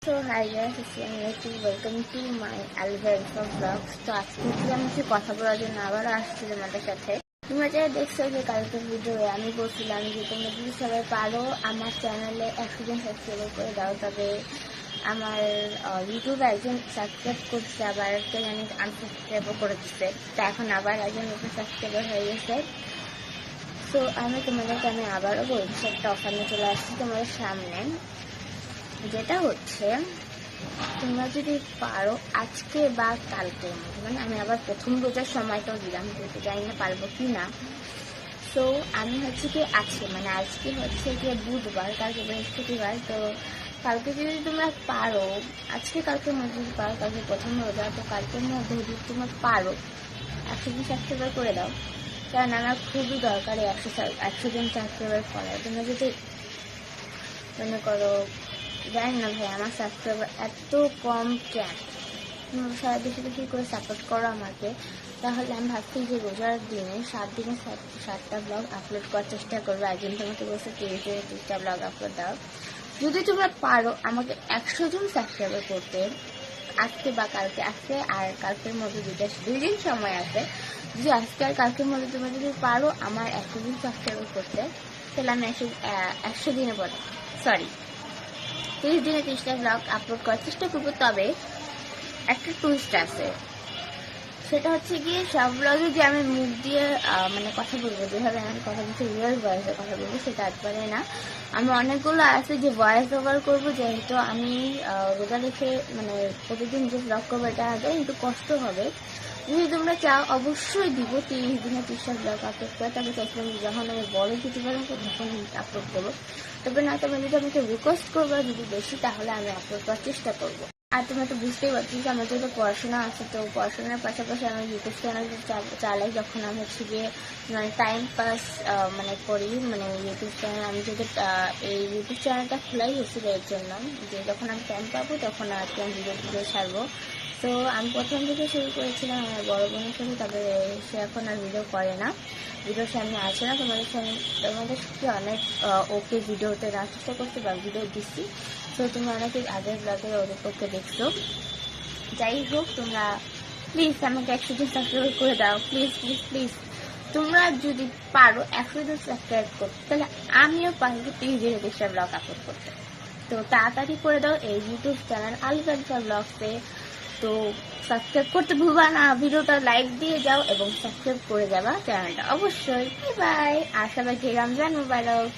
So hi guys, welcome to my Alvarez vlogs. তো আজকে আমি কিছু কথা বলার জন্য আবার আসছি তোমাদের সাথে। তোমরা যারা দেখছো যে কালকের ভিডিওয়ে আমি বলছিলাম যে তোমরা যদি সবাই পারো আমার চ্যানেলে 100 জন সাবস্ক্রাইব করে দাও, তবে আমার ইউটিউবে একজন সাবস্ক্রাইব করছে, আবার একটা জানি আনসাবস্ক্রাইবও করে দিচ্ছে, তা এখন আবার একজন নতুন সাবস্ক্রাইবার হয়ে গেছে। সো তোমাদেরকে আবারও বলছি, একটা অফার নিয়ে চলে আসছি তোমাদের সামনে, যেটা হচ্ছে তোমরা যদি পারো আজকে বা কালকের মধ্যে, মানে আমি আবার প্রথম রোজার সময়টাও দিলাম, যেহেতু জানি না পারবো কি না। সো আমি হচ্ছে কি আজকে হচ্ছে গিয়ে বুধবার, কালকে বৃহস্পতিবার, তো কালকে যদি তোমরা পারো, আজকে কালকের মধ্যে যদি পারো, কালকে প্রথম রোজা, তো কালকের মধ্যে যদি তোমরা পারো 100 জন সাবস্ক্রাইবার করে দাও, কারণ আমার খুবই দরকার 100 জন সাবস্ক্রাইবার করার। তোমরা যদি মনে করো, জানি না ভাই আমার সাবস্ক্রাইবার এত কম কেন, সারা বেশি বেশি করে সাপোর্ট করো আমাকে, তাহলে আমি ভাবছি যে রোজার দিনে 7 দিনে 7টা ব্লগ আপলোড করার চেষ্টা করবো। একদিন তোমাকে বলছে 30টা ব্লগ আপলোড দাও। যদি তোমরা পারো আমাকে 100 জন সাবস্ক্রাইবার করতে আজকে বা কালকে, আজকে আর কালকের মধ্যে 2 দিন সময় আছে, যদি আজকে আর কালকের মধ্যে তোমরা যদি পারো আমার 100 জন সাবস্ক্রাইবার করতে, তাহলে আমি 100 দিনে পরে 30 দিনে 30টা ব্লগ আপলোড করার চেষ্টা করবো। তবে একটা টুইস্ট আছে, সেটা হচ্ছে গিয়ে সব ব্লগে যে আমি মুখ দিয়ে কথা বলবো, যেভাবে আমি কথা বলছি রিয়েল ভয়েসে কথা বলবো, সেটা একবারে না। আমি অনেকগুলো আছে যে ভয়েস ওভার করবো, যেহেতু আমি রোজা রেখে প্রতিদিন যে ব্লগ করবো এটা আগে একটু কষ্ট হবে। যদি তোমরা চাও অবশ্যই দিব 30 দিনে 30টা ব্লগ আপলোড করে, তবে চাইছিলাম যখন আমি বড় ইউটিউবার হবো তখন আপলোড করবো। তবে না, তবে যদি আমাকে রিকোয়েস্ট করবো যদি বেশি, তাহলে আমি আপলোড করার চেষ্টা করবো। আর তোমরা তো বুঝতেই পারছি যে আমার যেহেতু পড়াশোনা আছে, তো পড়াশোনার পাশাপাশি আমি ইউটিউব চ্যানেল চালাই, যখন আমি হচ্ছে গিয়ে টাইম পাস করি, ইউটিউব চ্যানেল, আমি যদি এই ইউটিউব চ্যানেলটা খোলাই হয়েছিল এর জন্য যে যখন আমি টাইম পাবো তখন আর কি আমি ভিডিও ছাড়বো। তো আমি প্রথম থেকে শুরু করেছিলাম আমার বড় বোনের সাথে, তবে সে এখন আর ভিডিও করে না, ভিডিওর সামনে আসে না। তোমাদের সাথে অনেক ওকে ভিডিওতে দেওয়ার চেষ্টা করতে বা ভিডিও দিচ্ছি, তো তোমরা অনেকে আগের ব্লগে ওদের পক্ষে দেখছো। যাই হোক, তোমরা প্লিজ আমাকে 100 জন সাবস্ক্রাইব করে দাও, প্লিজ প্লিজ প্লিজ। তোমরা যদি পারো 100 জন সাবস্ক্রাইব করতে, তাহলে আমিও পারবো 30 দিনে 30টা ব্লগ আপলোড করতে। তো তাড়াতাড়ি করে দাও এই ইউটিউব চ্যানেল আলফানসা ব্লগসে। তো সাবস্ক্রাইব করতে ভুলবা না, ভিডিওটা লাইক দিয়ে যাও এবং সাবস্ক্রাইব করে যাবা চ্যানেলটা অবশ্যই। বাই বাই, আর সবাইকে রমজান মুবারক।